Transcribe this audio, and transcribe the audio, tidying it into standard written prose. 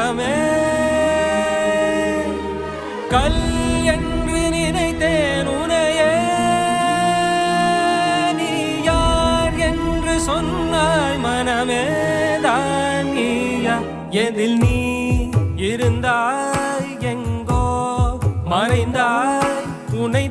மனமே கல் என்று நினைத்தேன் உனையே நீ யார் என்று சொன்னாய் மனமே தான் நீயா எதில் நீ இருந்தாய் எங்கோ மறைந்தாய் உன்னை